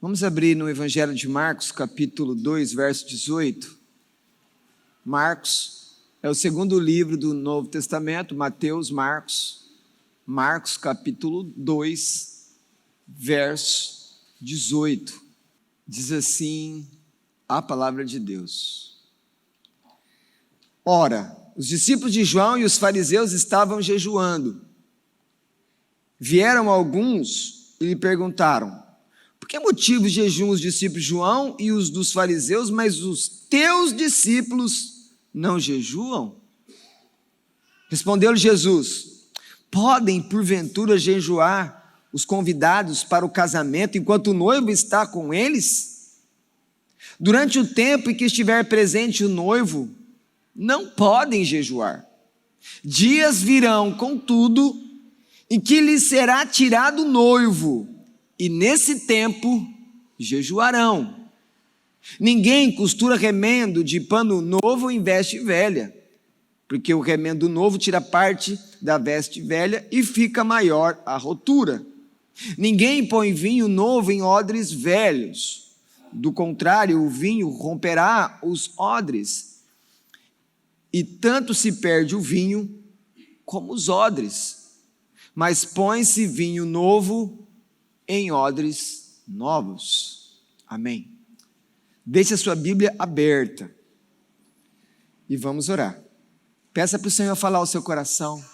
Vamos abrir no Evangelho de Marcos, capítulo 2, verso 18. Marcos é o segundo livro do Novo Testamento, Mateus, Marcos. Marcos, capítulo 2, verso 18. Diz assim a palavra de Deus. Ora, os discípulos de João e os fariseus estavam jejuando. Vieram alguns e lhe perguntaram: por que motivo jejuam os discípulos de João e os dos fariseus, mas os teus discípulos não jejuam? Respondeu-lhe Jesus: podem porventura jejuar os convidados para o casamento enquanto o noivo está com eles? Durante o tempo em que estiver presente o noivo, não podem jejuar. Dias virão, contudo, em que lhes será tirado o noivo, e nesse tempo jejuarão. Ninguém costura remendo de pano novo em veste velha, porque o remendo novo tira parte da veste velha e fica maior a rotura. Ninguém põe vinho novo em odres velhos, do contrário, o vinho romperá os odres, e tanto se perde o vinho como os odres. Mas põe-se vinho novo em odres novos. Amém. Deixe a sua Bíblia aberta e vamos orar. Peça para o Senhor falar ao seu coração.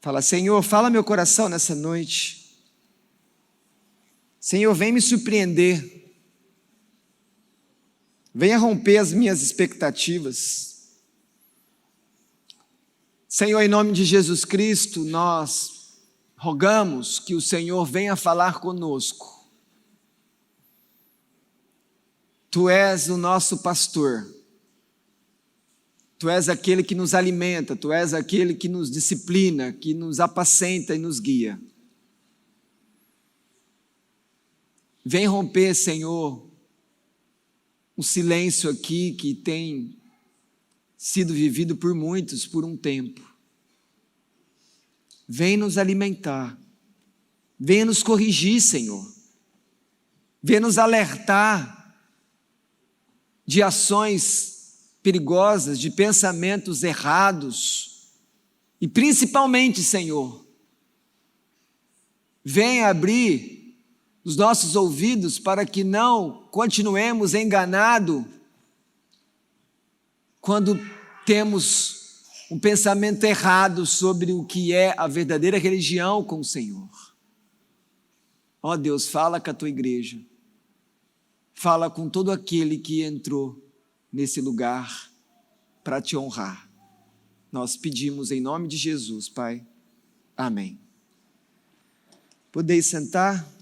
Fala: Senhor, fala meu coração nessa noite. Senhor, vem me surpreender. Venha romper as minhas expectativas. Senhor, em nome de Jesus Cristo, nós rogamos que o Senhor venha falar conosco. Tu és o nosso pastor. Tu és aquele que nos alimenta, Tu és aquele que nos disciplina, que nos apacenta e nos guia. Vem romper, Senhor, um silêncio aqui que tem sido vivido por muitos por um tempo. Vem nos alimentar, vem nos corrigir, Senhor, vem nos alertar de ações perigosas, de pensamentos errados, e principalmente, Senhor, vem abrir os nossos ouvidos para que não continuemos enganados quando temos um pensamento errado sobre o que é a verdadeira religião com o Senhor. Ó Deus, fala com a Tua igreja, fala com todo aquele que entrou nesse lugar para Te honrar. Nós pedimos em nome de Jesus, Pai. Amém. Podeis sentar?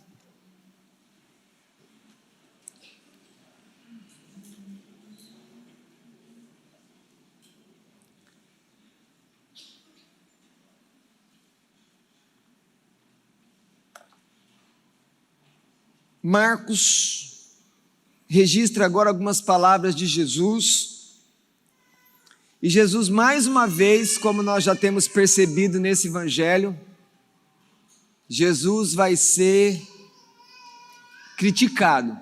Marcos registra agora algumas palavras de Jesus, e Jesus mais uma vez, como nós já temos percebido nesse evangelho, Jesus vai ser criticado.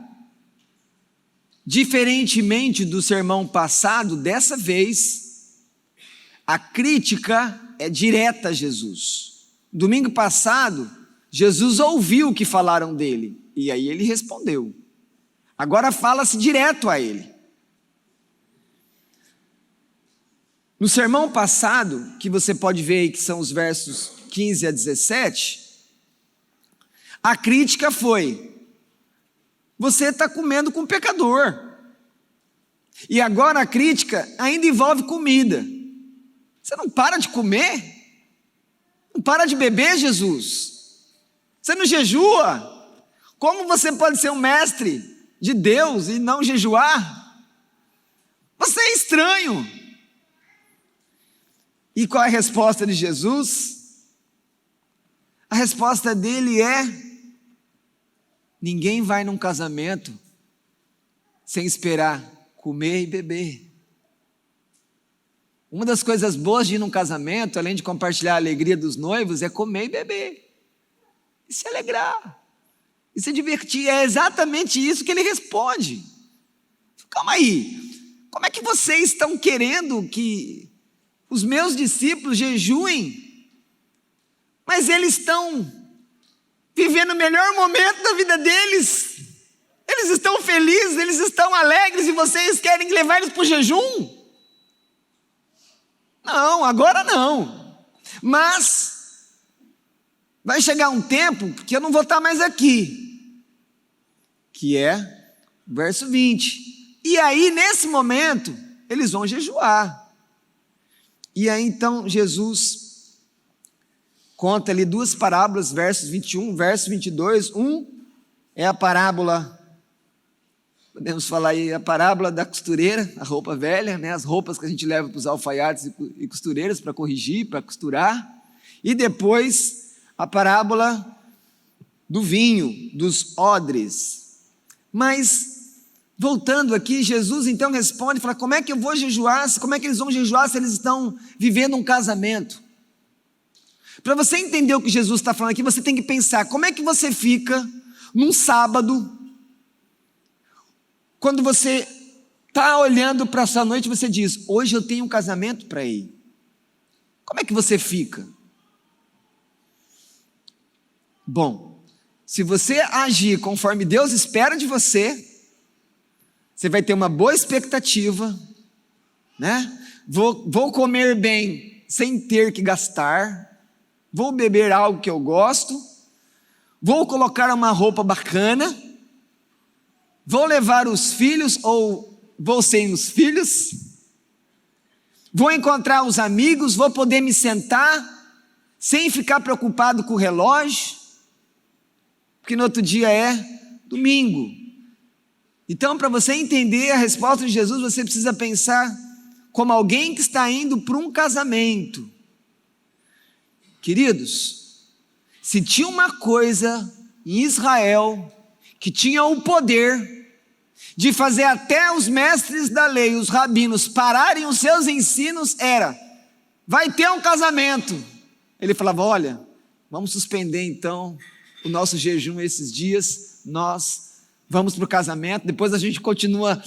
Diferentemente do sermão passado, dessa vez, a crítica é direta a Jesus. Domingo passado, Jesus ouviu o que falaram dele, e aí ele respondeu. Agora fala-se direto a ele. No sermão passado, que você pode ver aí que são os versos 15 a 17, a crítica foi: você está comendo com pecador. E agora a crítica ainda envolve comida. Você não para de comer? Não para de beber, Jesus? Você não jejua? Como você pode ser um mestre de Deus e não jejuar? Você é estranho. E qual é a resposta de Jesus? A resposta dele é: ninguém vai num casamento sem esperar comer e beber. Uma das coisas boas de ir num casamento, além de compartilhar a alegria dos noivos, é comer e beber e se alegrar. e se divertir. É exatamente isso que ele responde. Calma aí, como é que vocês estão querendo que os meus discípulos jejuem, mas eles estão vivendo o melhor momento da vida deles? Eles estão felizes, eles estão alegres, e vocês querem levar eles para o jejum? Não, agora não. Mas vai chegar um tempo que eu não vou estar mais aqui, que é verso 20. E aí, nesse momento, eles vão jejuar. E aí, então, Jesus conta ali duas parábolas, versos 21, verso 22. Um é a parábola, podemos falar aí, a parábola da costureira, a roupa velha, né? As roupas que a gente leva para os alfaiates e costureiras para corrigir, para costurar. E depois, a parábola do vinho, dos odres. Mas, voltando aqui, Jesus então responde, fala, como é que eu vou jejuar? Como é que eles vão jejuar se eles estão vivendo um casamento? Para você entender o que Jesus está falando aqui, você tem que pensar, como é que você fica num sábado, quando você está olhando para essa noite, você diz, hoje eu tenho um casamento para ir. Como é que você fica? Bom, se você agir conforme Deus espera de você, você vai ter uma boa expectativa, né? Vou comer bem sem ter que gastar, vou beber algo que eu gosto, vou colocar uma roupa bacana, vou levar os filhos ou vou sem os filhos, vou encontrar os amigos, vou poder me sentar sem ficar preocupado com o relógio, porque no outro dia é domingo. Então, para você entender a resposta de Jesus, você precisa pensar como alguém que está indo para um casamento. Queridos, se tinha uma coisa em Israel que tinha o poder de fazer até os mestres da lei, os rabinos, pararem os seus ensinos, era, vai ter um casamento. Ele falava, olha, vamos suspender então o nosso jejum esses dias, nós vamos para o casamento, depois a gente continua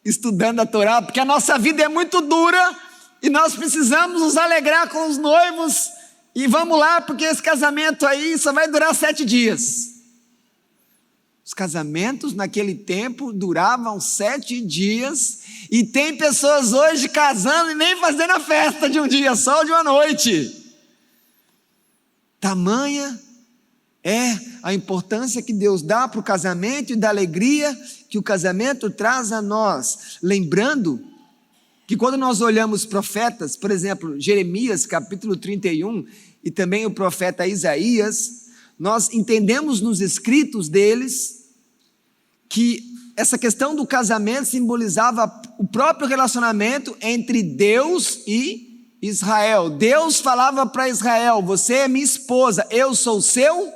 estudando a Torá, porque a nossa vida é muito dura, e nós precisamos nos alegrar com os noivos, e vamos lá, porque esse casamento aí só vai durar 7 dias. Os casamentos naquele tempo duravam 7 dias, e tem pessoas hoje casando e nem fazendo a festa de um dia só, de uma noite. Tamanha é a importância que Deus dá para o casamento e da alegria que o casamento traz a nós. Lembrando que quando nós olhamos profetas, por exemplo, Jeremias capítulo 31 e também o profeta Isaías, nós entendemos nos escritos deles que essa questão do casamento simbolizava o próprio relacionamento entre Deus e Israel. Deus falava para Israel, você é minha esposa, eu sou seu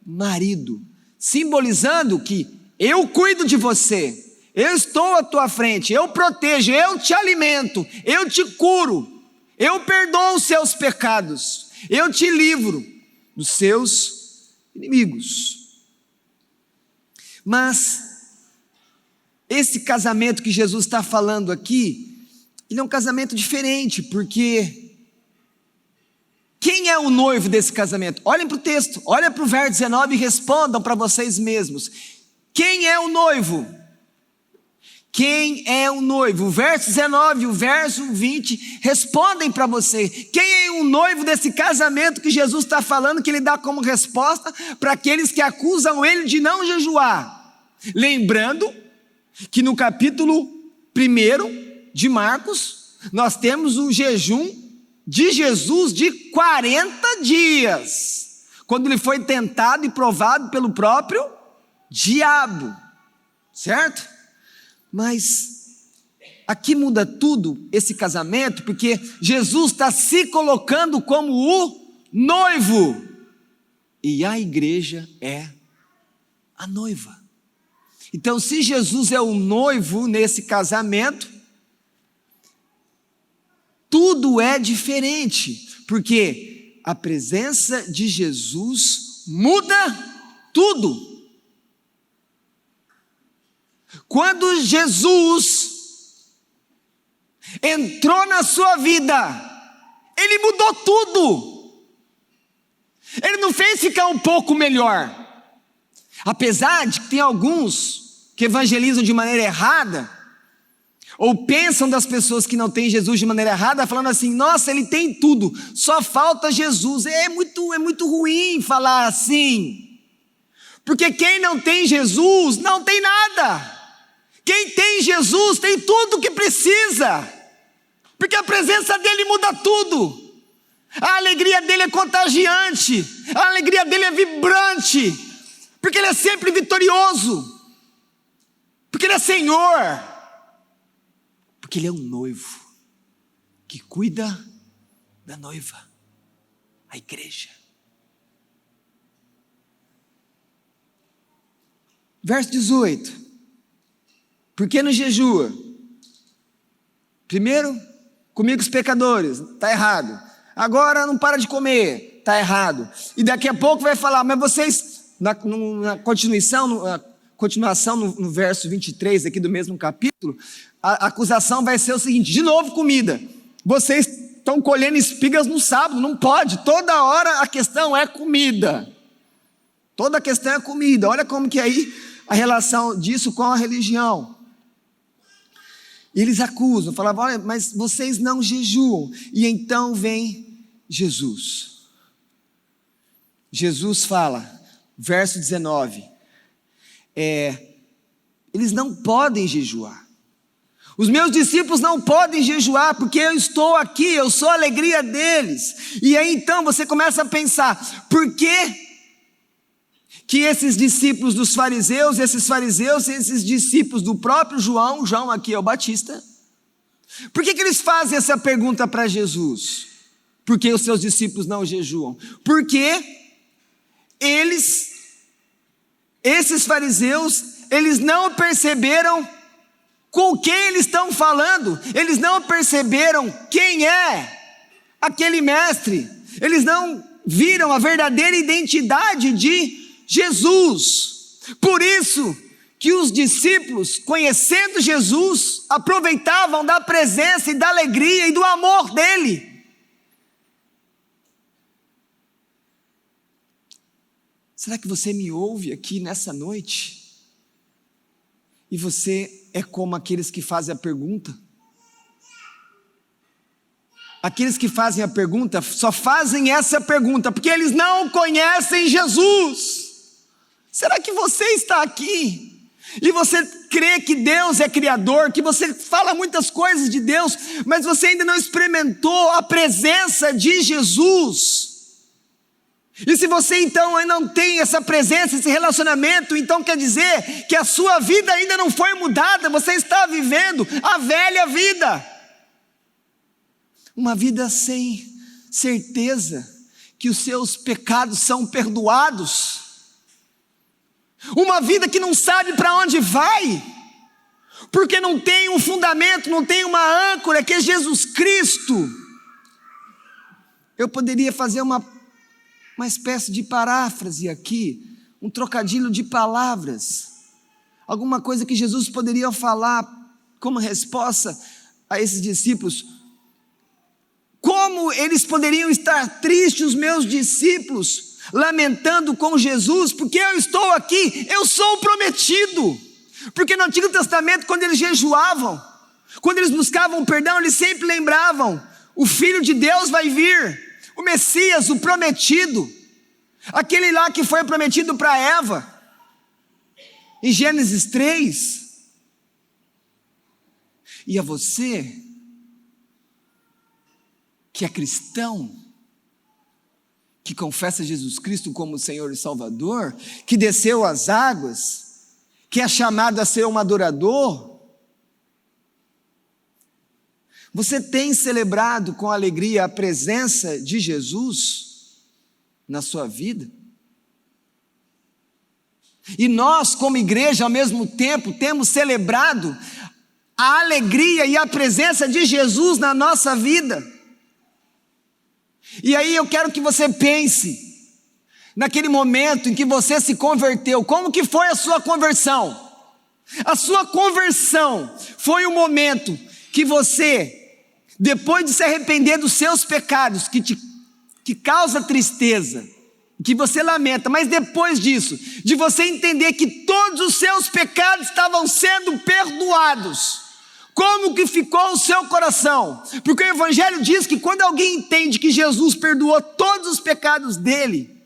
marido, simbolizando que eu cuido de você, eu estou à tua frente, eu protejo, eu te alimento, eu te curo, eu perdoo os seus pecados, eu te livro dos seus inimigos. Mas esse casamento que Jesus está falando aqui, ele é um casamento diferente, porque quem é o noivo desse casamento? Olhem para o texto, olhem para o verso 19 e respondam para vocês mesmos. Quem é o noivo? Quem é o noivo? O verso 19 e o verso 20 respondem para você. Quem é o noivo desse casamento que Jesus está falando, que ele dá como resposta para aqueles que acusam ele de não jejuar? Lembrando que no capítulo 1 de Marcos, nós temos o jejum de Jesus de 40 dias, quando ele foi tentado e provado pelo próprio diabo, certo? Mas aqui muda tudo esse casamento, porque Jesus está se colocando como o noivo, e a igreja é a noiva. Então, se Jesus é o noivo nesse casamento, tudo é diferente, porque a presença de Jesus muda tudo. Quando Jesus entrou na sua vida, Ele mudou tudo. Ele não fez ficar um pouco melhor. Apesar de que tem alguns que evangelizam de maneira errada, ou pensam das pessoas que não têm Jesus de maneira errada, falando assim: nossa, ele tem tudo, só falta Jesus. É muito ruim falar assim, porque quem não tem Jesus não tem nada. Quem tem Jesus tem tudo o que precisa, porque a presença dele muda tudo. A alegria dele é contagiante, a alegria dele é vibrante, porque ele é sempre vitorioso, porque ele é Senhor, porque ele é um noivo que cuida da noiva, a igreja. Verso 18: por que não jejua? Primeiro, comia com os pecadores, está errado. Agora não para de comer, está errado. E daqui a pouco vai falar: mas vocês, na continuação no verso 23 aqui do mesmo capítulo, a acusação vai ser o seguinte: de novo comida. Vocês estão colhendo espigas no sábado, não pode. Toda hora a questão é comida. Toda a questão é comida. Olha como que aí a relação disso com a religião. E eles acusam, falavam: olha, mas vocês não jejuam. E então vem Jesus. Jesus fala, verso 19, eles não podem jejuar. Os meus discípulos não podem jejuar, porque eu estou aqui, eu sou a alegria deles. E aí então você começa a pensar: por que esses discípulos dos fariseus, esses discípulos do próprio João aqui é o Batista, por que eles fazem essa pergunta para Jesus? Por que os seus discípulos não jejuam? Porque esses fariseus, eles não perceberam com quem eles estão falando, eles não perceberam quem é aquele mestre, eles não viram a verdadeira identidade de Jesus. Por isso que os discípulos, conhecendo Jesus, aproveitavam da presença e da alegria e do amor dele. Será que você me ouve aqui nessa noite? E você é como aqueles que fazem a pergunta? Aqueles que fazem a pergunta só fazem essa pergunta porque eles não conhecem Jesus. Será que você está aqui e você crê que Deus é criador, que você fala muitas coisas de Deus, mas você ainda não experimentou a presença de Jesus? E se você então ainda não tem essa presença, esse relacionamento, então quer dizer que a sua vida ainda não foi mudada, você está vivendo a velha vida. Uma vida sem certeza que os seus pecados são perdoados. Uma vida que não sabe para onde vai, porque não tem um fundamento, não tem uma âncora que é Jesus Cristo. Eu poderia fazer uma espécie de paráfrase aqui, um trocadilho de palavras, alguma coisa que Jesus poderia falar como resposta a esses discípulos. Como eles poderiam estar tristes, os meus discípulos, lamentando com Jesus, porque eu estou aqui, eu sou o prometido. Porque no Antigo Testamento, quando eles jejuavam, quando eles buscavam perdão, eles sempre lembravam: o Filho de Deus vai vir, o Messias, o prometido, aquele lá que foi prometido para Eva, em Gênesis 3. E a você, que é cristão, que confessa Jesus Cristo como Senhor e Salvador, que desceu às águas, que é chamado a ser um adorador, você tem celebrado com alegria a presença de Jesus na sua vida? E nós, como igreja, ao mesmo tempo, temos celebrado a alegria e a presença de Jesus na nossa vida. E aí eu quero que você pense, naquele momento em que você se converteu, como que foi a sua conversão? A sua conversão foi o momento que você, depois de se arrepender dos seus pecados, que causa tristeza, que você lamenta, mas depois disso, de você entender que todos os seus pecados estavam sendo perdoados, como que ficou o seu coração? Porque o Evangelho diz que quando alguém entende que Jesus perdoou todos os pecados dele,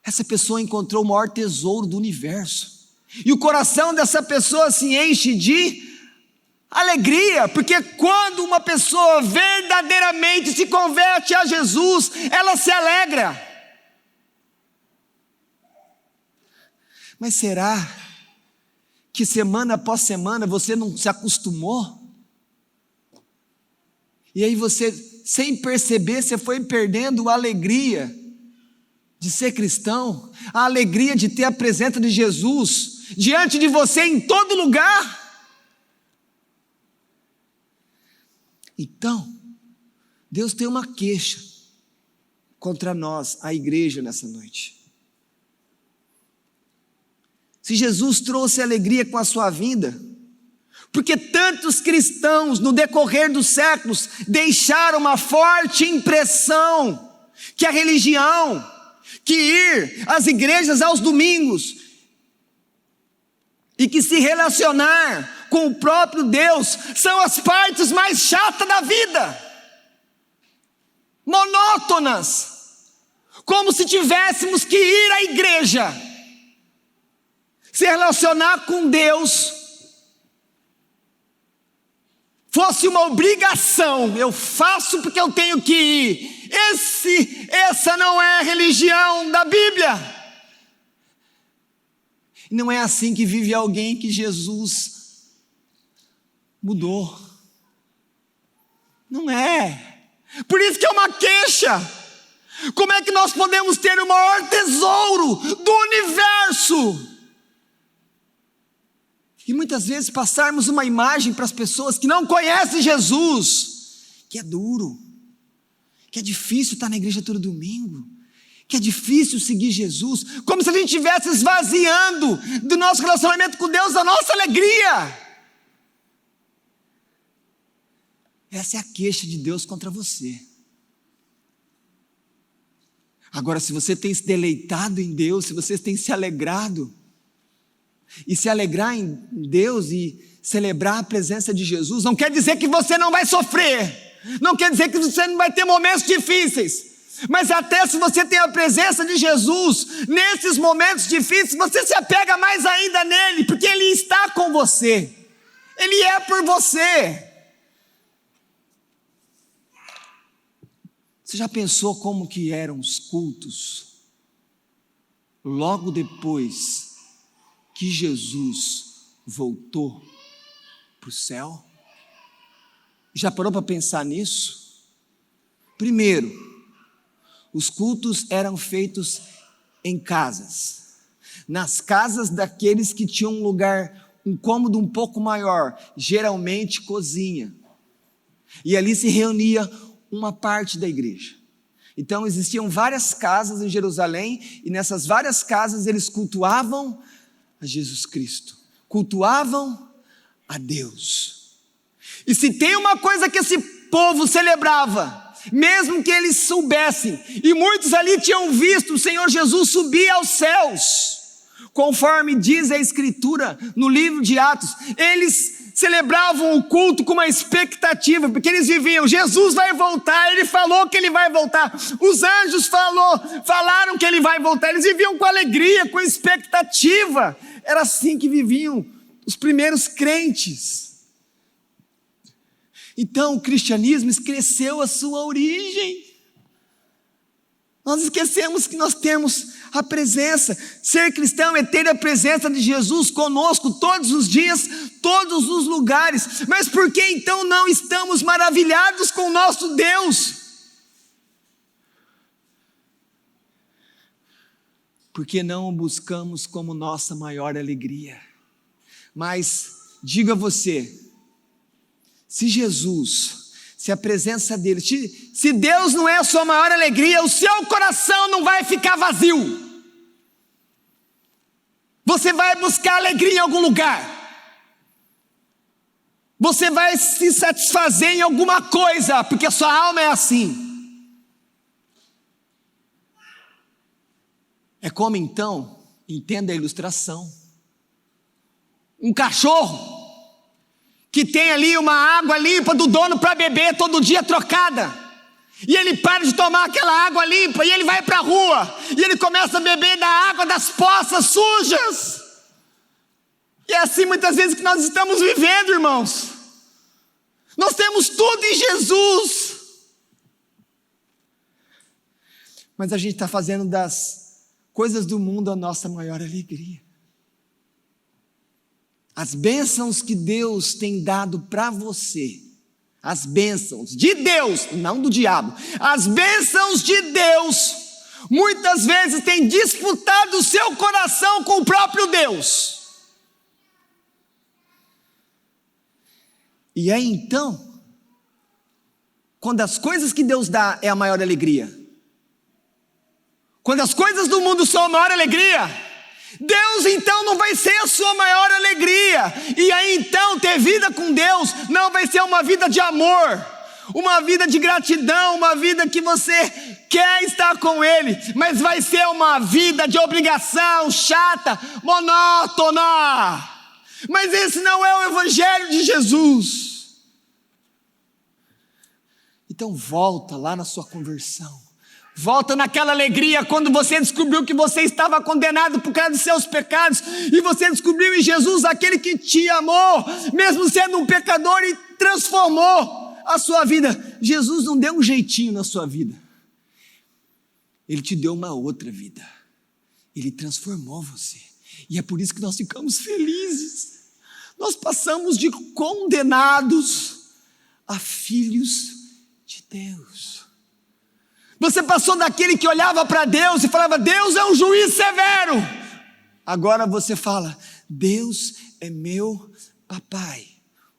essa pessoa encontrou o maior tesouro do universo, e o coração dessa pessoa se enche de alegria, porque quando uma pessoa verdadeiramente se converte a Jesus, ela se alegra. Mas será que semana após semana você não se acostumou? E aí você, sem perceber, você foi perdendo a alegria de ser cristão, a alegria de ter a presença de Jesus diante de você em todo lugar. Então, Deus tem uma queixa contra nós, a igreja, nessa noite. Se Jesus trouxe alegria com a sua vinda, porque tantos cristãos no decorrer dos séculos deixaram uma forte impressão que a religião, que ir às igrejas aos domingos e que se relacionar com o próprio Deus são as partes mais chatas da vida, monótonas, como se tivéssemos que ir à igreja, se relacionar com Deus fosse uma obrigação. Eu faço porque eu tenho que ir. Essa não é a religião da Bíblia. Não é assim que vive alguém que Jesus mudou. Não é. Por isso que é uma queixa. Como é que nós podemos ter o maior tesouro do universo e muitas vezes passarmos uma imagem para as pessoas que não conhecem Jesus, que é duro, que é difícil estar na igreja todo domingo, que é difícil seguir Jesus, como se a gente estivesse esvaziando do nosso relacionamento com Deus, da nossa alegria. Essa é a queixa de Deus contra você. Agora, se você tem se deleitado em Deus, se você tem se alegrado, e se alegrar em Deus e celebrar a presença de Jesus, não quer dizer que você não vai sofrer, não quer dizer que você não vai ter momentos difíceis, mas até se você tem a presença de Jesus, nesses momentos difíceis, você se apega mais ainda nele, porque ele está com você, ele é por você. Você já pensou como que eram os cultos logo depois que Jesus voltou para o céu? Já parou para pensar nisso? Primeiro, os cultos eram feitos em casas, nas casas daqueles que tinham um lugar, um cômodo um pouco maior, geralmente cozinha, e ali se reunia uma parte da igreja. Então existiam várias casas em Jerusalém, e nessas várias casas eles cultuavam a Jesus Cristo, cultuavam a Deus. E se tem uma coisa que esse povo celebrava, mesmo que eles soubessem, e muitos ali tinham visto o Senhor Jesus subir aos céus, conforme diz a Escritura no livro de Atos, eles celebravam o culto com uma expectativa, porque eles viviam, Jesus vai voltar, ele falou que ele vai voltar, os anjos falaram que ele vai voltar, eles viviam com alegria, com expectativa. Era assim que viviam os primeiros crentes. Então o cristianismo esqueceu a sua origem. Nós esquecemos que nós temos a presença. Ser cristão é ter a presença de Jesus conosco todos os dias, todos os lugares. Mas por que então não estamos maravilhados com o nosso Deus? Porque não o buscamos como nossa maior alegria. Mas diga você, se Jesus, se a presença dele, se Deus não é a sua maior alegria, o seu coração não vai ficar vazio. Você vai buscar alegria em algum lugar. Você vai se satisfazer em alguma coisa, porque a sua alma é assim. É como então, entenda a ilustração, um cachorro que tem ali uma água limpa do dono para beber todo dia trocada, e ele para de tomar aquela água limpa, e ele vai para a rua, e ele começa a beber da água das poças sujas. E é assim muitas vezes que nós estamos vivendo, irmãos. Nós temos tudo em Jesus, mas a gente está fazendo das coisas do mundo a nossa maior alegria. As bênçãos que Deus tem dado para você, as bênçãos de Deus, não do diabo, as bênçãos de Deus, muitas vezes têm disputado o seu coração com o próprio Deus. E aí então, quando as coisas que Deus dá é a maior alegria, quando as coisas do mundo são a maior alegria, Deus então não vai ser a sua maior alegria. E aí então ter vida com Deus não vai ser uma vida de amor, uma vida de gratidão, uma vida que você quer estar com Ele, mas vai ser uma vida de obrigação, chata, monótona. Mas esse não é o Evangelho de Jesus. Então volta lá na sua conversão. Volta naquela alegria quando você descobriu que você estava condenado por causa dos seus pecados, e você descobriu em Jesus aquele que te amou, mesmo sendo um pecador, e transformou a sua vida. Jesus não deu um jeitinho na sua vida. Ele te deu uma outra vida. Ele transformou você. E é por isso que nós ficamos felizes. Nós passamos de condenados a filhos de Deus. Você passou daquele que olhava para Deus e falava: Deus é um juiz severo. Agora você fala: Deus é meu papai.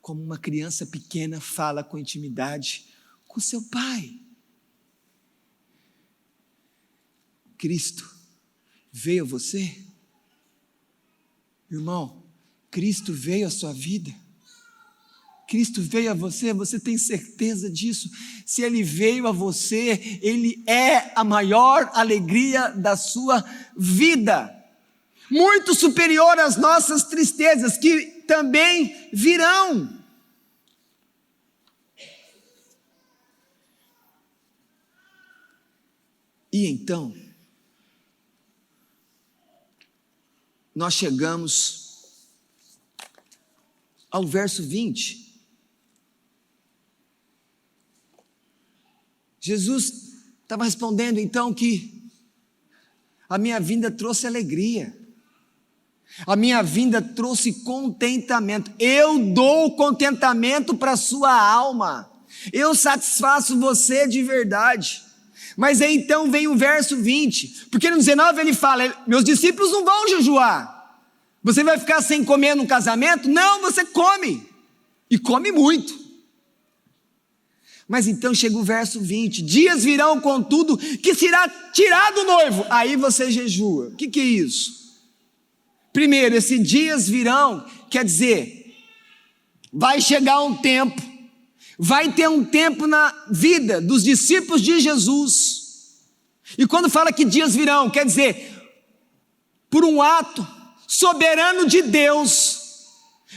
Como uma criança pequena fala com intimidade com seu pai. Cristo veio a você? Irmão, Cristo veio à sua vida? Cristo veio a você? Você tem certeza disso? Se Ele veio a você, Ele é a maior alegria da sua vida, muito superior às nossas tristezas, que também virão. E então, nós chegamos ao verso 20. Jesus estava respondendo então que a minha vinda trouxe alegria, a minha vinda trouxe contentamento. Eu dou contentamento para a sua alma, eu satisfaço você de verdade. Mas aí então vem o verso 20, porque no 19 ele fala: meus discípulos não vão jejuar, você vai ficar sem comer no casamento? Não, você come, e come muito. Mas então chega o verso 20, dias virão contudo que será tirado o noivo, aí você jejua. O que é isso? Primeiro, esse dias virão quer dizer, vai chegar um tempo, vai ter um tempo na vida dos discípulos de Jesus. E quando fala que dias virão, quer dizer, por um ato soberano de Deus,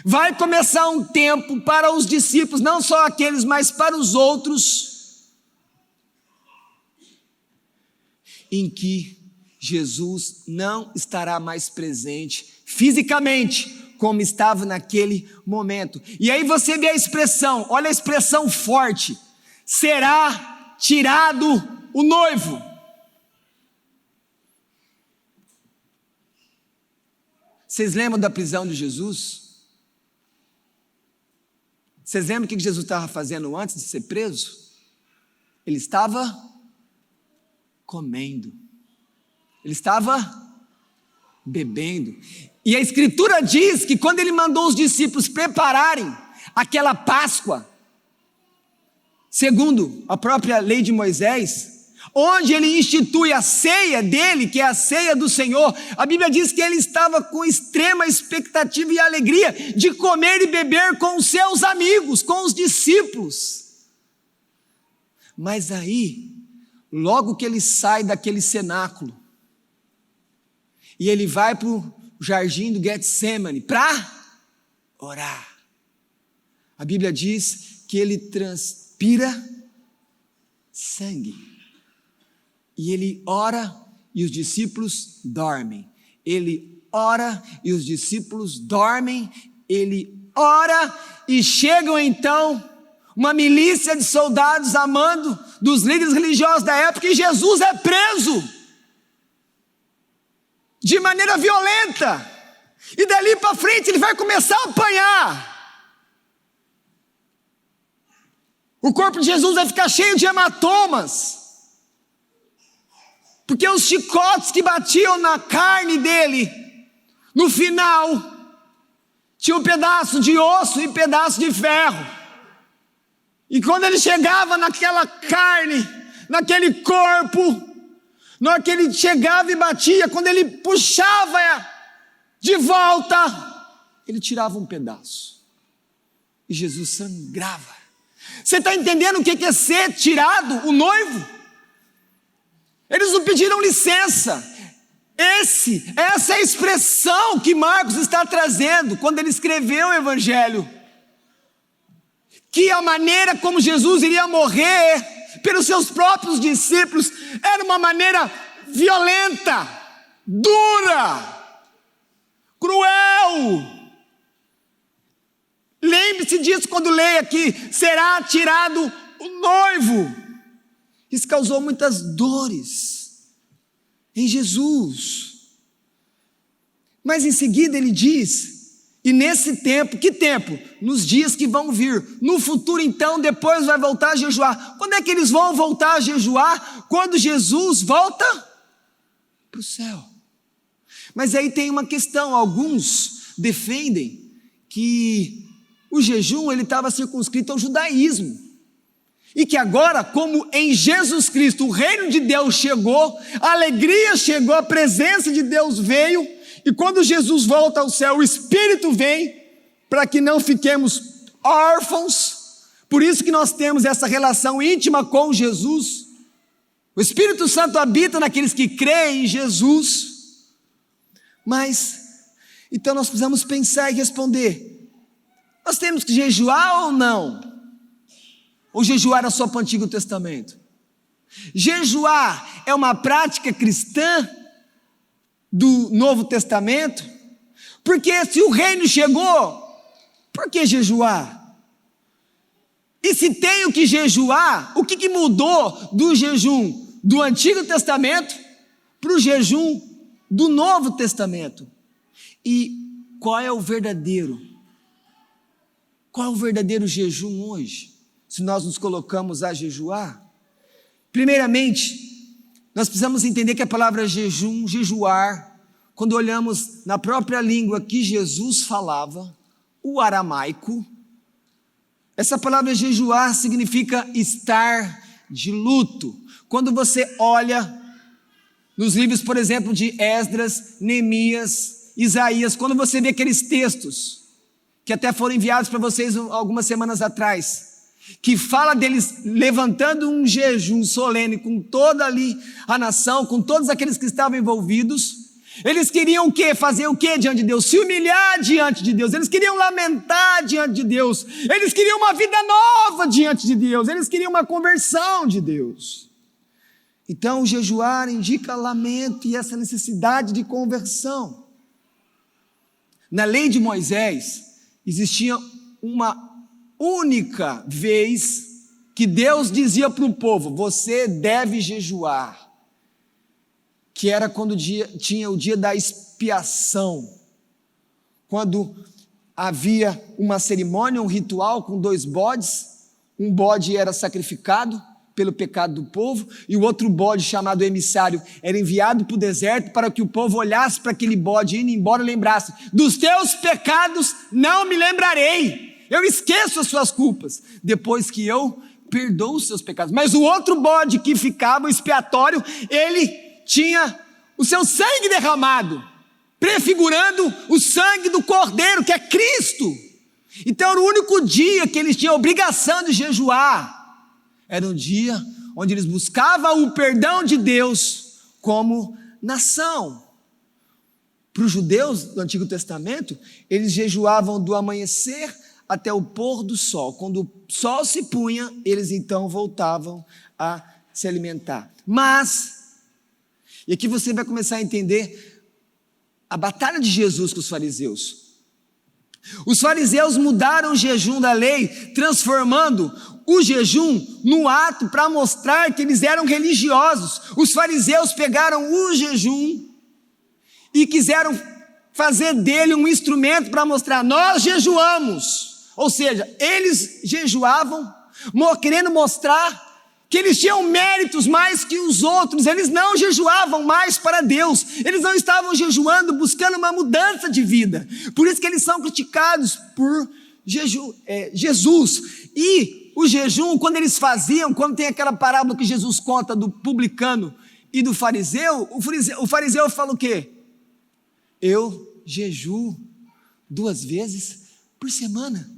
vai começar um tempo para os discípulos, não só aqueles, mas para os outros, em que Jesus não estará mais presente fisicamente, como estava naquele momento. E aí você vê a expressão, olha a expressão forte: será tirado o noivo. Vocês lembram da prisão de Jesus? Vocês lembram o que Jesus estava fazendo antes de ser preso? Ele estava comendo, ele estava bebendo. E a Escritura diz que quando ele mandou os discípulos prepararem aquela Páscoa, segundo a própria lei de Moisés, onde ele institui a ceia dele, que é a ceia do Senhor, a Bíblia diz que ele estava com extrema expectativa e alegria de comer e beber com os seus amigos, com os discípulos. Mas aí, logo que ele sai daquele cenáculo, e ele vai para o jardim do Getsemane para orar, a Bíblia diz que ele transpira sangue, e ele ora e os discípulos dormem, ele ora e os discípulos dormem, ele ora e chegam então uma milícia de soldados a mando dos líderes religiosos da época, e Jesus é preso de maneira violenta, e dali para frente ele vai começar a apanhar. O corpo de Jesus vai ficar cheio de hematomas, porque os chicotes que batiam na carne dele, no final, tinha um pedaço de osso e pedaço de ferro. E quando ele chegava naquela carne, naquele corpo, na hora que ele chegava e batia, quando ele puxava de volta, ele tirava um pedaço. E Jesus sangrava. Você está entendendo o que é ser tirado, o noivo? Eles não pediram licença. Essa é a expressão que Marcos está trazendo quando ele escreveu o Evangelho. Que a maneira como Jesus iria morrer pelos seus próprios discípulos era uma maneira violenta, dura, cruel. Lembre-se disso quando leia aqui, será tirado o noivo. Isso causou muitas dores em Jesus. Mas em seguida ele diz, e nesse tempo, que tempo? Nos dias que vão vir, no futuro então, depois vai voltar a jejuar. Quando é que eles vão voltar a jejuar? Quando Jesus volta para o céu. Mas aí tem uma questão, alguns defendem que o jejum ele estava circunscrito ao judaísmo, e que agora, como em Jesus Cristo o reino de Deus chegou, a alegria chegou, a presença de Deus veio, e quando Jesus volta ao céu, o Espírito vem, para que não fiquemos órfãos. Por isso que nós temos essa relação íntima com Jesus. O Espírito Santo habita naqueles que creem em Jesus. Mas, então nós precisamos pensar e responder, nós temos que jejuar ou não? Ou jejuar era só para o Antigo Testamento? Jejuar é uma prática cristã do Novo Testamento? Porque se o reino chegou, por que jejuar? E se tenho que jejuar, o que mudou do jejum do Antigo Testamento para o jejum do Novo Testamento? E qual é o verdadeiro jejum hoje, se nós nos colocamos a jejuar? Primeiramente, nós precisamos entender que a palavra jejum, jejuar, quando olhamos na própria língua que Jesus falava, o aramaico, essa palavra jejuar significa estar de luto. Quando você olha nos livros, por exemplo, de Esdras, Neemias, Isaías, quando você vê aqueles textos, que até foram enviados para vocês algumas semanas atrás, que fala deles levantando um jejum solene com toda ali a nação, com todos aqueles que estavam envolvidos. Eles queriam o quê? Fazer o quê diante de Deus? Se humilhar diante de Deus. Eles queriam lamentar diante de Deus. Eles queriam uma vida nova diante de Deus. Eles queriam uma conversão de Deus. Então o jejuar indica lamento e essa necessidade de conversão. Na lei de Moisés existia uma única vez que Deus dizia para o povo, você deve jejuar, que era quando tinha o dia da expiação, quando havia uma cerimônia, um ritual com 2 bodes, um bode era sacrificado pelo pecado do povo, e o outro bode chamado emissário era enviado para o deserto para que o povo olhasse para aquele bode indo embora e lembrasse, dos teus pecados não me lembrarei, eu esqueço as suas culpas, depois que eu perdoa os seus pecados. Mas o outro bode que ficava, o expiatório, ele tinha o seu sangue derramado, prefigurando o sangue do Cordeiro, que é Cristo. Então era o único dia que eles tinham a obrigação de jejuar. Era um dia onde eles buscavam o perdão de Deus como nação. Para os judeus do Antigo Testamento, eles jejuavam do amanhecer até o pôr do sol. Quando o sol se punha, eles então voltavam a se alimentar. Mas, e aqui você vai começar a entender a batalha de Jesus com os fariseus. Os fariseus mudaram o jejum da lei, transformando o jejum no ato para mostrar que eles eram religiosos. Os fariseus pegaram o jejum e quiseram fazer dele um instrumento para mostrar, nós jejuamos. Ou seja, eles jejuavam, querendo mostrar que eles tinham méritos mais que os outros. Eles não jejuavam mais para Deus, eles não estavam jejuando buscando uma mudança de vida. Por isso que eles são criticados por Jesus. E o jejum, quando eles faziam, quando tem aquela parábola que Jesus conta do publicano e do fariseu, o fariseu fala o quê? Eu jejuo 2 vezes por semana.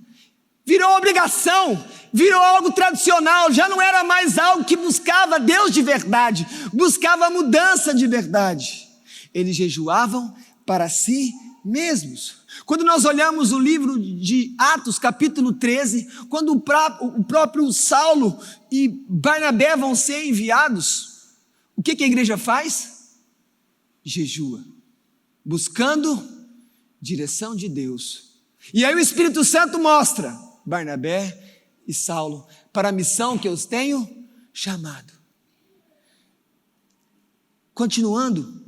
Virou obrigação, virou algo tradicional, já não era mais algo que buscava Deus de verdade, buscava mudança de verdade. Eles jejuavam para si mesmos. Quando nós olhamos o livro de Atos, capítulo 13, quando o próprio Saulo e Barnabé vão ser enviados, o que a igreja faz? Jejua, buscando direção de Deus. E aí o Espírito Santo mostra Barnabé e Saulo para a missão que eu os tenho chamado. Continuando,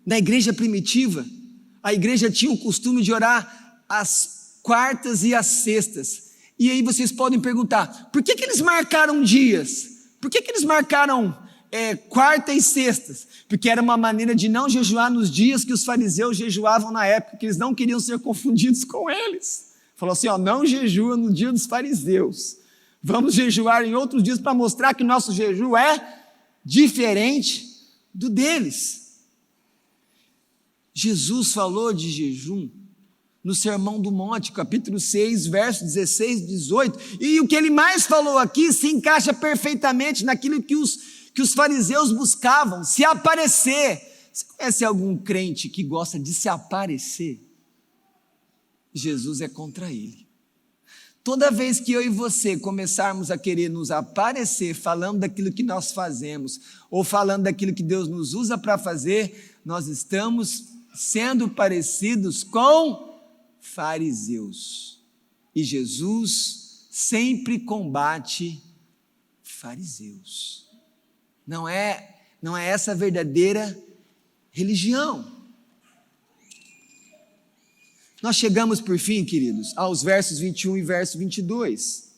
na igreja primitiva, a igreja tinha o costume de orar às quartas e às sextas. E aí vocês podem perguntar, por que eles marcaram dias? Por que eles marcaram quarta e sextas? Porque era uma maneira de não jejuar nos dias que os fariseus jejuavam na época, que eles não queriam ser confundidos com eles. Falou assim, não jejua no dia dos fariseus, vamos jejuar em outros dias para mostrar que nosso jejum é diferente do deles. Jesus falou de jejum no Sermão do Monte, capítulo 6, versos 16 e 18, e o que ele mais falou aqui se encaixa perfeitamente naquilo que os fariseus buscavam, se aparecer. Você conhece algum crente que gosta de se aparecer? Jesus é contra ele. Toda vez que eu e você começarmos a querer nos aparecer, falando daquilo que nós fazemos, ou falando daquilo que Deus nos usa para fazer, nós estamos sendo parecidos com fariseus. E Jesus sempre combate fariseus. Não é essa a verdadeira religião. Nós chegamos por fim, queridos, aos versos 21 e verso 22.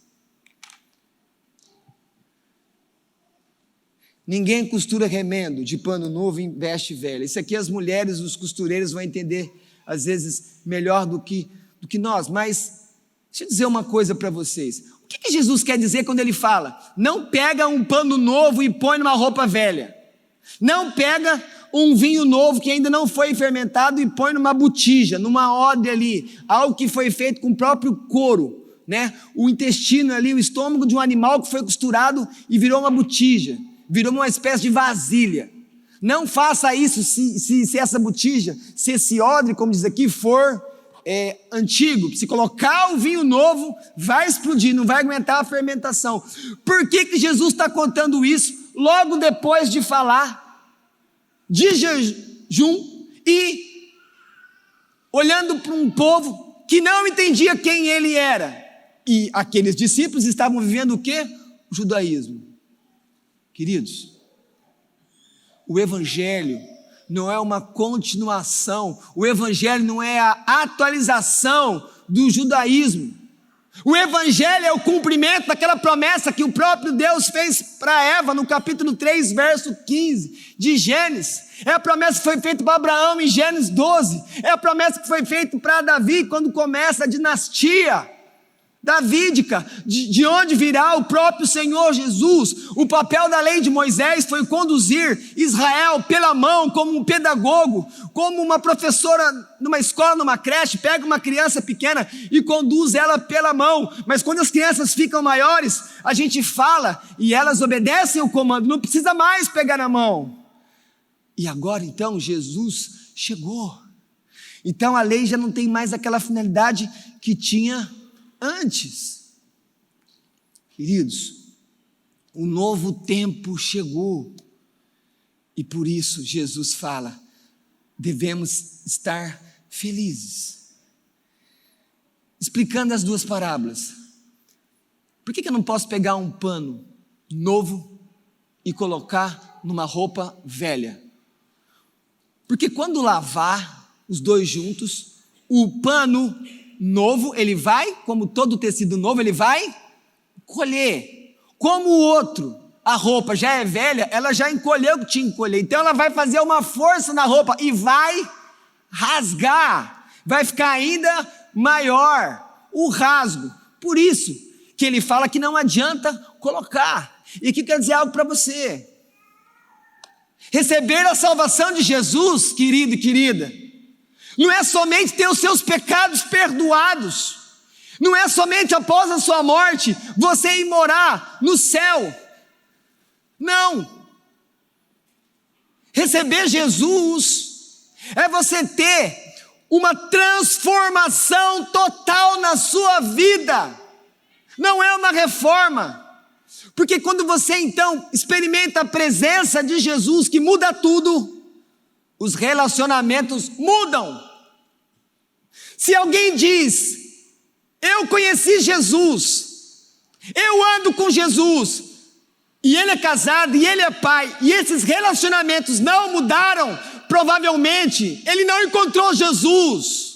Ninguém costura remendo de pano novo em veste velha. Isso aqui as mulheres, os costureiros vão entender, às vezes, melhor do que nós. Mas, deixa eu dizer uma coisa para vocês. O que Jesus quer dizer quando ele fala? Não pega um pano novo e põe numa roupa velha. Não pega um vinho novo que ainda não foi fermentado e põe numa botija, numa odre ali, algo que foi feito com o próprio couro, né? O intestino ali, o estômago de um animal que foi costurado e virou uma botija, virou uma espécie de vasilha. Não faça isso se essa botija, se esse odre, como diz aqui, for antigo. Se colocar o vinho novo, vai explodir, não vai aguentar a fermentação. Por que Jesus está contando isso logo depois de falar de jejum e olhando para um povo que não entendia quem ele era? E aqueles discípulos estavam vivendo o quê? O judaísmo. Queridos, o evangelho não é uma continuação, o evangelho não é a atualização do judaísmo. O evangelho é o cumprimento daquela promessa que o próprio Deus fez para Eva no capítulo 3, verso 15 de Gênesis. É a promessa que foi feita para Abraão em Gênesis 12. É a promessa que foi feita para Davi quando começa a dinastia davídica, de onde virá o próprio Senhor Jesus. O papel da lei de Moisés foi conduzir Israel pela mão, como um pedagogo, como uma professora numa escola, numa creche, pega uma criança pequena e conduz ela pela mão. Mas quando as crianças ficam maiores, a gente fala e elas obedecem o comando, não precisa mais pegar na mão. E agora então Jesus chegou. Então a lei já não tem mais aquela finalidade que tinha antes. Queridos, um novo tempo chegou e por isso Jesus fala, devemos estar felizes. Explicando as duas parábolas, por que eu não posso pegar um pano novo e colocar numa roupa velha? Porque quando lavar os dois juntos, o pano novo, ele vai, como todo tecido novo, ele vai colher. Como o outro, a roupa já é velha, ela já encolheu o que tinha que encolher. Então ela vai fazer uma força na roupa e vai rasgar. Vai ficar ainda maior o rasgo. Por isso que ele fala que não adianta colocar. E aqui quer dizer algo para você. Receber a salvação de Jesus, querido e querida, não é somente ter os seus pecados perdoados, não é somente após a sua morte você ir morar no céu. Não. Receber Jesus é você ter uma transformação total na sua vida, não é uma reforma. Porque quando você então experimenta a presença de Jesus, que muda tudo, os relacionamentos mudam. Se alguém diz, eu conheci Jesus, eu ando com Jesus, e ele é casado, e ele é pai, e esses relacionamentos não mudaram, provavelmente ele não encontrou Jesus.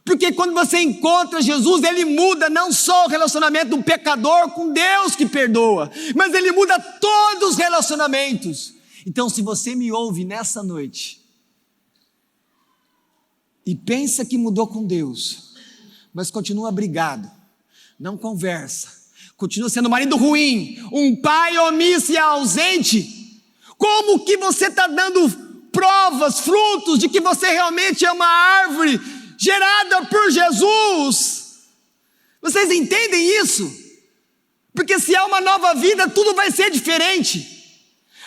Porque quando você encontra Jesus, ele muda não só o relacionamento do pecador com Deus que perdoa, mas ele muda todos os relacionamentos. Então, se você me ouve nessa noite e pensa que mudou com Deus, mas continua brigado, não conversa, continua sendo um marido ruim, um pai omisso e ausente, como que você está dando provas, frutos de que você realmente é uma árvore gerada por Jesus? Vocês entendem isso? Porque se há uma nova vida, tudo vai ser diferente.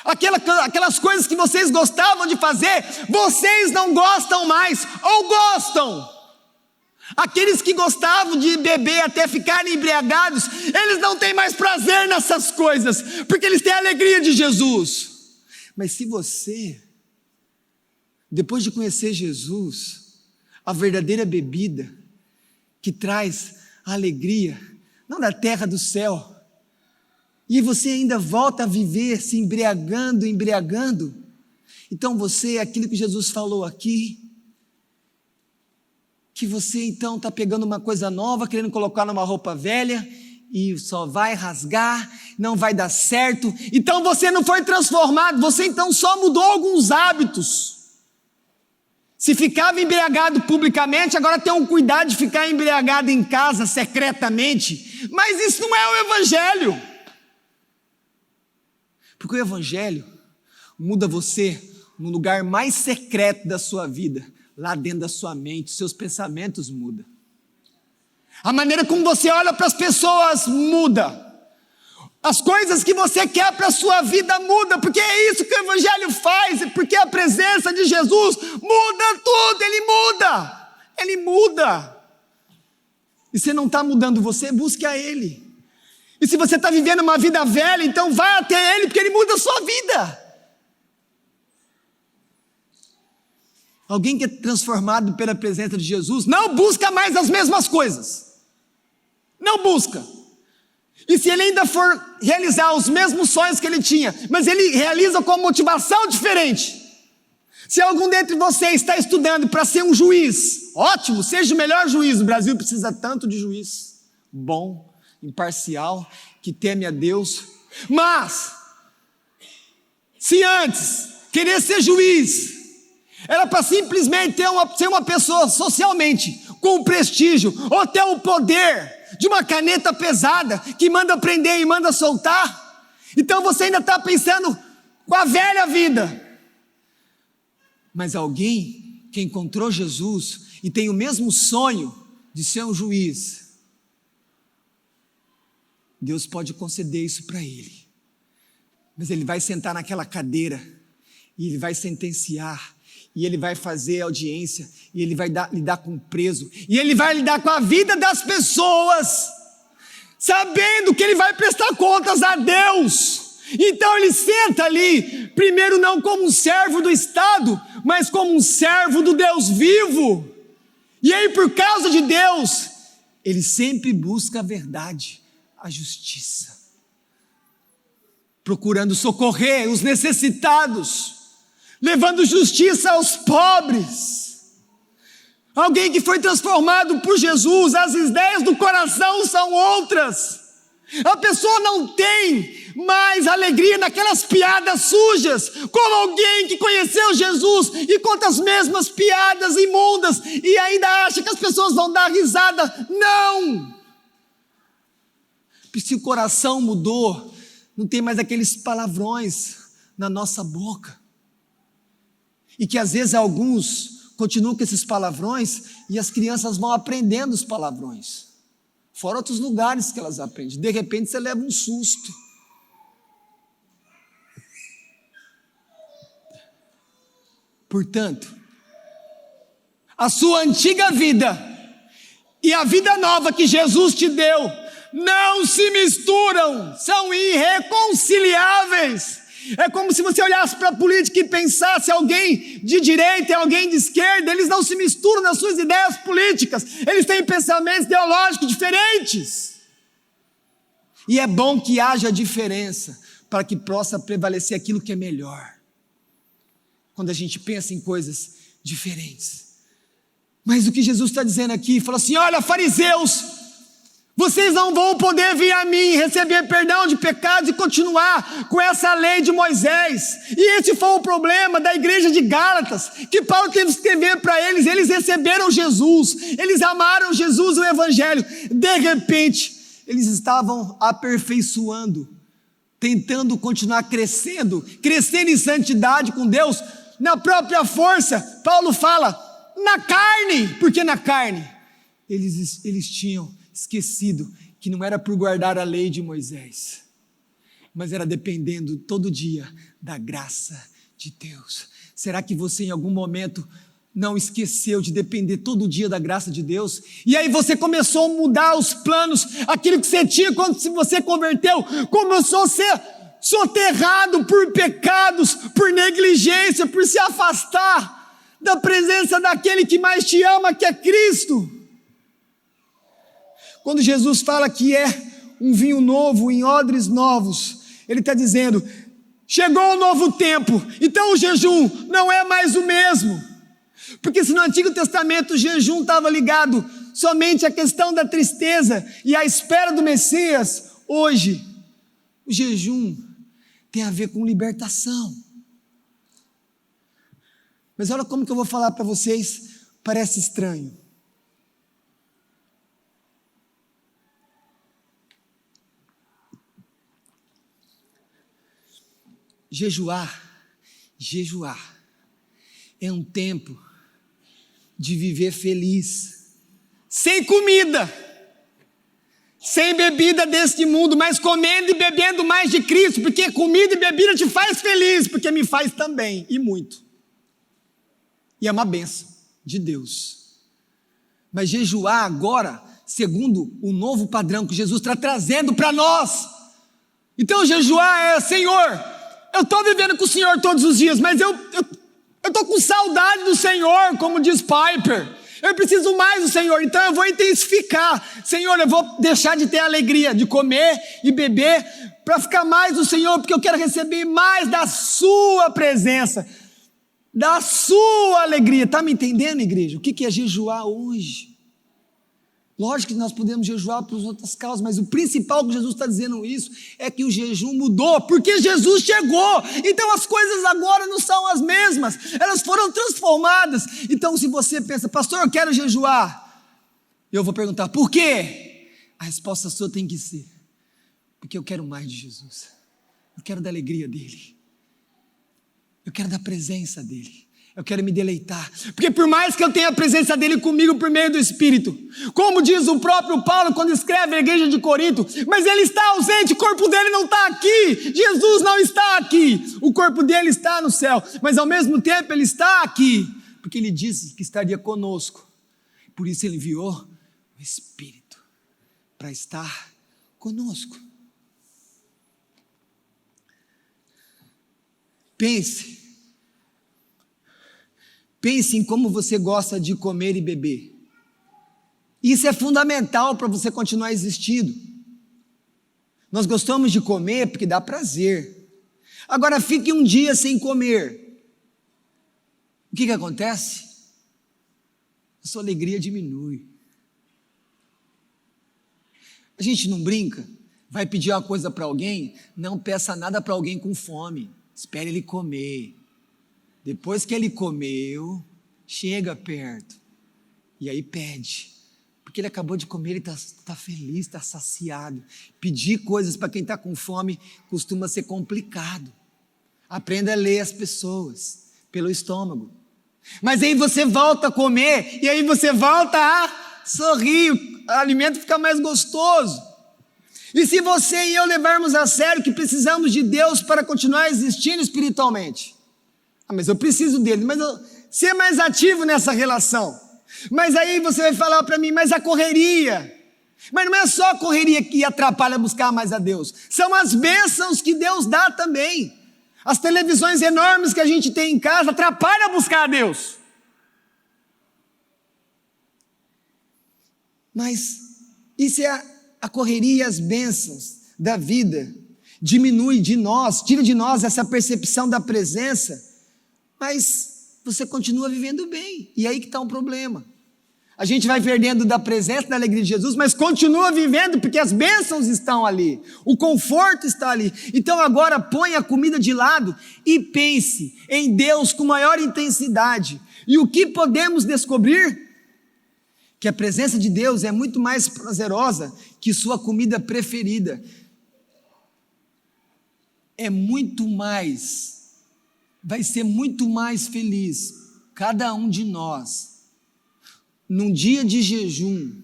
Aquelas coisas que vocês gostavam de fazer, vocês não gostam mais, ou gostam. Aqueles que gostavam de beber até ficarem embriagados, eles não têm mais prazer nessas coisas, porque eles têm a alegria de Jesus. Mas se você, depois de conhecer Jesus, a verdadeira bebida que traz a alegria, não da terra, do céu, e você ainda volta a viver se embriagando, então você é aquilo que Jesus falou aqui, que você então está pegando uma coisa nova, querendo colocar numa roupa velha, e só vai rasgar, não vai dar certo, então você não foi transformado, você então só mudou alguns hábitos. Se ficava embriagado publicamente, agora tem um cuidado de ficar embriagado em casa, secretamente, mas isso não é o Evangelho. Porque o Evangelho muda você no lugar mais secreto da sua vida, lá dentro da sua mente, seus pensamentos mudam. A maneira como você olha para as pessoas muda. As coisas que você quer para a sua vida muda, porque é isso que o Evangelho faz, porque a presença de Jesus muda tudo, Ele muda. E se não está mudando você, busque a Ele. E se você está vivendo uma vida velha, então vai até Ele, porque Ele muda a sua vida. Alguém que é transformado pela presença de Jesus, não busca mais as mesmas coisas. Não busca. E se ele ainda for realizar os mesmos sonhos que ele tinha, mas ele realiza com motivação diferente. Se algum dentre vocês está estudando para ser um juiz, ótimo, seja o melhor juiz. O Brasil precisa tanto de juiz bom, imparcial, que teme a Deus. Mas, se antes querer ser juiz era para simplesmente ser uma pessoa socialmente com prestígio, ou ter o poder de uma caneta pesada que manda prender e manda soltar. Então você ainda está pensando com a velha vida. Mas alguém que encontrou Jesus e tem o mesmo sonho de ser um juiz, Deus pode conceder isso para ele. Mas ele vai sentar naquela cadeira e ele vai sentenciar, e ele vai fazer audiência, e ele vai lidar com o preso, e ele vai lidar com a vida das pessoas, sabendo que ele vai prestar contas a Deus. Então ele senta ali, primeiro não como um servo do Estado, mas como um servo do Deus vivo. E aí, por causa de Deus, ele sempre busca a verdade, a justiça, procurando socorrer os necessitados, levando justiça aos pobres. Alguém que foi transformado por Jesus, as ideias do coração são outras. A pessoa não tem mais alegria naquelas piadas sujas, como alguém que conheceu Jesus e conta as mesmas piadas imundas e ainda acha que as pessoas vão dar risada. Não! Se o coração mudou, não tem mais aqueles palavrões na nossa boca. E que às vezes alguns continuam com esses palavrões e as crianças vão aprendendo os palavrões. Fora outros lugares que elas aprendem. De repente você leva um susto. Portanto, a sua antiga vida e a vida nova que Jesus te deu não se misturam, são irreconciliáveis. É como se você olhasse para a política e pensasse alguém de direita e alguém de esquerda. Eles não se misturam nas suas ideias políticas, eles têm pensamentos ideológicos diferentes. E é bom que haja diferença, para que possa prevalecer aquilo que é melhor, quando a gente pensa em coisas diferentes. Mas o que Jesus está dizendo aqui, fala assim: olha, fariseus, vocês não vão poder vir a mim, receber perdão de pecados e continuar com essa lei de Moisés. E esse foi o problema da igreja de Gálatas, que Paulo teve que escrever para eles. Eles receberam Jesus, eles amaram Jesus, o evangelho. De repente, eles estavam aperfeiçoando, tentando continuar crescendo em santidade com Deus, na própria força. Paulo fala, na carne, porque na carne eles tinham esquecido que não era por guardar a lei de Moisés, mas era dependendo todo dia da graça de Deus. Será que você em algum momento não esqueceu de depender todo dia da graça de Deus? E aí você começou a mudar os planos, aquilo que você tinha quando você converteu, começou a ser soterrado por pecados, por negligência, por se afastar da presença daquele que mais te ama, que é Cristo. Quando Jesus fala que é um vinho novo em odres novos, ele está dizendo, chegou o novo tempo, então o jejum não é mais o mesmo. Porque se no Antigo Testamento o jejum estava ligado somente à questão da tristeza e à espera do Messias, hoje o jejum tem a ver com libertação. Mas olha como que eu vou falar para vocês, parece estranho. Jejuar é um tempo de viver feliz, sem comida, sem bebida deste mundo, mas comendo e bebendo mais de Cristo, porque comida e bebida te faz feliz, porque me faz também, e muito. E é uma bênção de Deus. Mas jejuar agora, segundo o novo padrão que Jesus está trazendo para nós. Então jejuar é, Senhor, eu estou vivendo com o Senhor todos os dias, mas eu estou com saudade do Senhor, como diz Piper. Eu preciso mais do Senhor, então eu vou intensificar. Senhor, eu vou deixar de ter a alegria de comer e beber para ficar mais do Senhor, porque eu quero receber mais da sua presença, da sua alegria. Está me entendendo, igreja? O que é jejuar hoje? Lógico que nós podemos jejuar por outras causas, mas o principal que Jesus está dizendo isso é que o jejum mudou, porque Jesus chegou. Então as coisas agora não são as mesmas, elas foram transformadas. Então se você pensa, pastor, eu quero jejuar, eu vou perguntar, por quê? A resposta sua tem que ser: porque eu quero mais de Jesus, eu quero da alegria dele, eu quero da presença dele, eu quero me deleitar, porque por mais que eu tenha a presença dele comigo por meio do Espírito, como diz o próprio Paulo quando escreve a igreja de Corinto, mas ele está ausente, o corpo dele não está aqui, Jesus não está aqui, o corpo dele está no céu, mas ao mesmo tempo ele está aqui, porque ele disse que estaria conosco, por isso ele enviou o Espírito para estar conosco. Pense em como você gosta de comer e beber. Isso é fundamental para você continuar existindo. Nós gostamos de comer porque dá prazer. Agora fique um dia sem comer. O que acontece? A sua alegria diminui. A gente não brinca? Vai pedir uma coisa para alguém? Não peça nada para alguém com fome. Espere ele comer. Depois que ele comeu, chega perto. E aí pede. Porque ele acabou de comer, ele está feliz, está saciado. Pedir coisas para quem está com fome costuma ser complicado. Aprenda a ler as pessoas pelo estômago. Mas aí você volta a comer, e aí você volta a sorrir, o alimento fica mais gostoso. E se você e eu levarmos a sério que precisamos de Deus para continuar existindo espiritualmente, mas eu preciso dele, mas ser mais ativo nessa relação. Mas aí você vai falar para mim, mas a correria. Mas não é só a correria que atrapalha buscar mais a Deus. São as bênçãos que Deus dá também. As televisões enormes que a gente tem em casa atrapalham a buscar a Deus. Mas isso é a correria e as bênçãos da vida. Diminui de nós, tira de nós essa percepção da presença. Mas você continua vivendo bem, e aí que está um problema. A gente vai perdendo da presença, da alegria de Jesus, mas continua vivendo porque as bênçãos estão ali, o conforto está ali. Então agora põe a comida de lado e pense em Deus com maior intensidade. E o que podemos descobrir? Que a presença de Deus é muito mais prazerosa que sua comida preferida. Vai ser muito mais feliz, cada um de nós, num dia de jejum,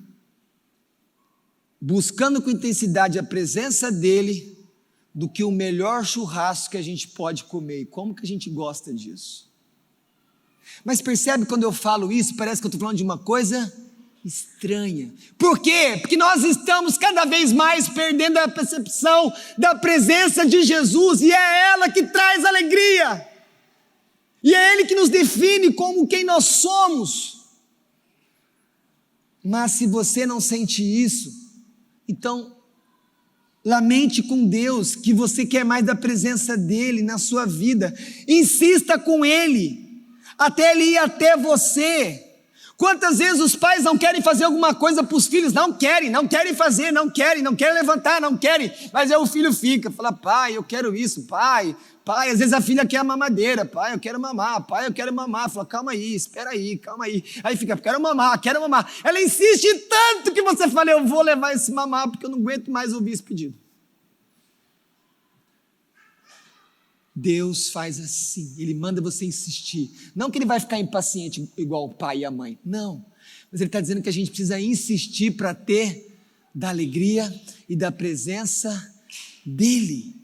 buscando com intensidade a presença dele, do que o melhor churrasco que a gente pode comer. E como que a gente gosta disso? Mas percebe quando eu falo isso, parece que eu estou falando de uma coisa estranha. Por quê? Porque nós estamos cada vez mais perdendo a percepção da presença de Jesus, e é ela que traz alegria. E é Ele que nos define como quem nós somos. Mas se você não sente isso, então lamente com Deus que você quer mais da presença dEle na sua vida. Insista com Ele, até Ele ir até você. Quantas vezes os pais não querem fazer alguma coisa para os filhos? Não querem fazer, não querem levantar, não querem. Mas aí o filho fica, fala: pai, eu quero isso, pai, às vezes a filha quer a mamadeira, pai, eu quero mamar, fala: calma aí, espera aí, calma aí. Aí fica: quero mamar. Ela insiste tanto que você fala: eu vou levar esse mamar, porque eu não aguento mais ouvir esse pedido. Deus faz assim, Ele manda você insistir. Não que Ele vai ficar impaciente igual o pai e a mãe, não. Mas Ele está dizendo que a gente precisa insistir para ter da alegria e da presença dEle.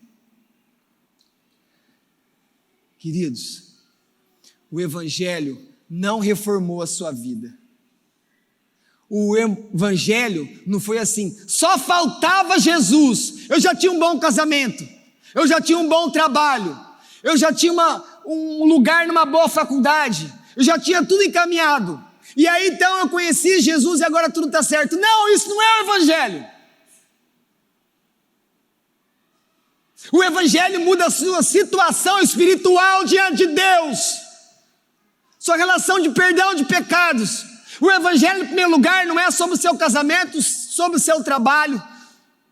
Queridos, o Evangelho não reformou a sua vida. O Evangelho não foi assim: só faltava Jesus, eu já tinha um bom casamento, eu já tinha um bom trabalho, eu já tinha um lugar numa boa faculdade, eu já tinha tudo encaminhado, e aí então eu conheci Jesus e agora tudo está certo. Não, isso não é o Evangelho. O Evangelho muda a sua situação espiritual diante de Deus, sua relação de perdão de pecados. O Evangelho, em primeiro lugar, não é sobre o seu casamento, sobre o seu trabalho,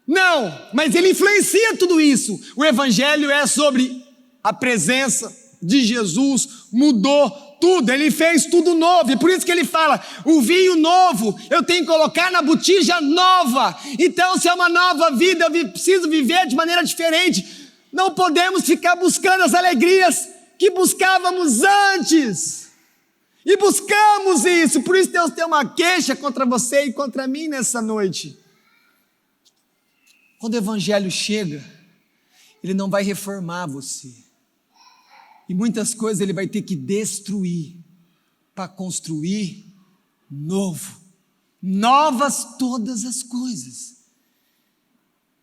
não, mas ele influencia tudo isso. O Evangelho é sobre a presença de Jesus, mudou tudo, ele fez tudo novo, e por isso que ele fala, o vinho novo, eu tenho que colocar na botija nova. Então, se é uma nova vida, eu preciso viver de maneira diferente. Não podemos ficar buscando as alegrias que buscávamos antes, e buscamos isso. Por isso Deus tem uma queixa contra você e contra mim nessa noite. Quando o evangelho chega, ele não vai reformar você, e muitas coisas ele vai ter que destruir, para construir novo, novas todas as coisas.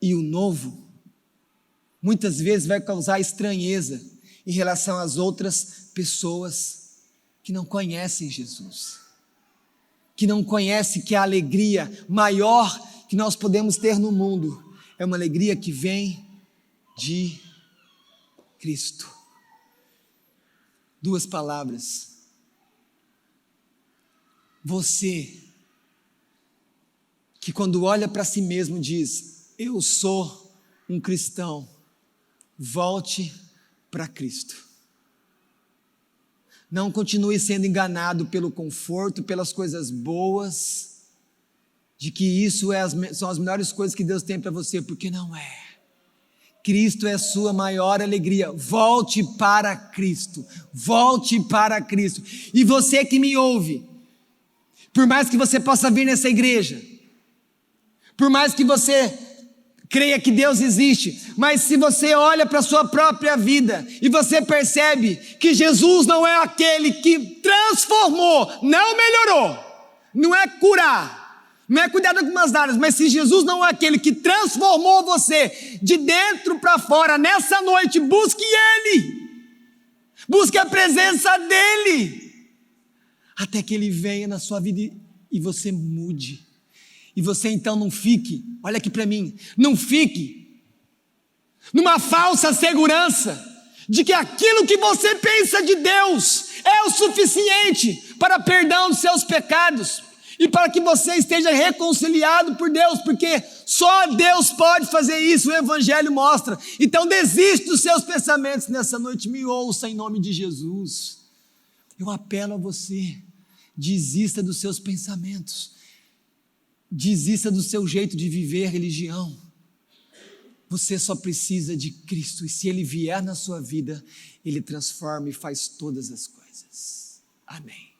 E o novo, muitas vezes vai causar estranheza em relação às outras pessoas que não conhecem Jesus, que não conhecem que a alegria maior que nós podemos ter no mundo é uma alegria que vem de Cristo. Duas palavras. Você, que quando olha para si mesmo diz, eu sou um cristão, volte para Cristo. Não continue sendo enganado pelo conforto, pelas coisas boas, de que isso são as melhores coisas que Deus tem para você, porque não é. Cristo é a sua maior alegria. Volte para Cristo, volte para Cristo. E você que me ouve, por mais que você possa vir nessa igreja, por mais que você creia que Deus existe, mas se você olha para a sua própria vida e você percebe que Jesus não é aquele que transformou, não melhorou, não é curar, não é cuidar de algumas áreas, mas se Jesus não é aquele que transformou você de dentro para fora, nessa noite, busque Ele, busque a presença dEle, até que Ele venha na sua vida e você mude. E você então não fique, olha aqui para mim, não fique numa falsa segurança de que aquilo que você pensa de Deus é o suficiente para perdão dos seus pecados e para que você esteja reconciliado por Deus, porque só Deus pode fazer isso, o Evangelho mostra. Então desiste dos seus pensamentos nessa noite, me ouça em nome de Jesus. Eu apelo a você, desista dos seus pensamentos. Desista do seu jeito de viver religião. Você só precisa de Cristo, e se Ele vier na sua vida, Ele transforma e faz todas as coisas. Amém.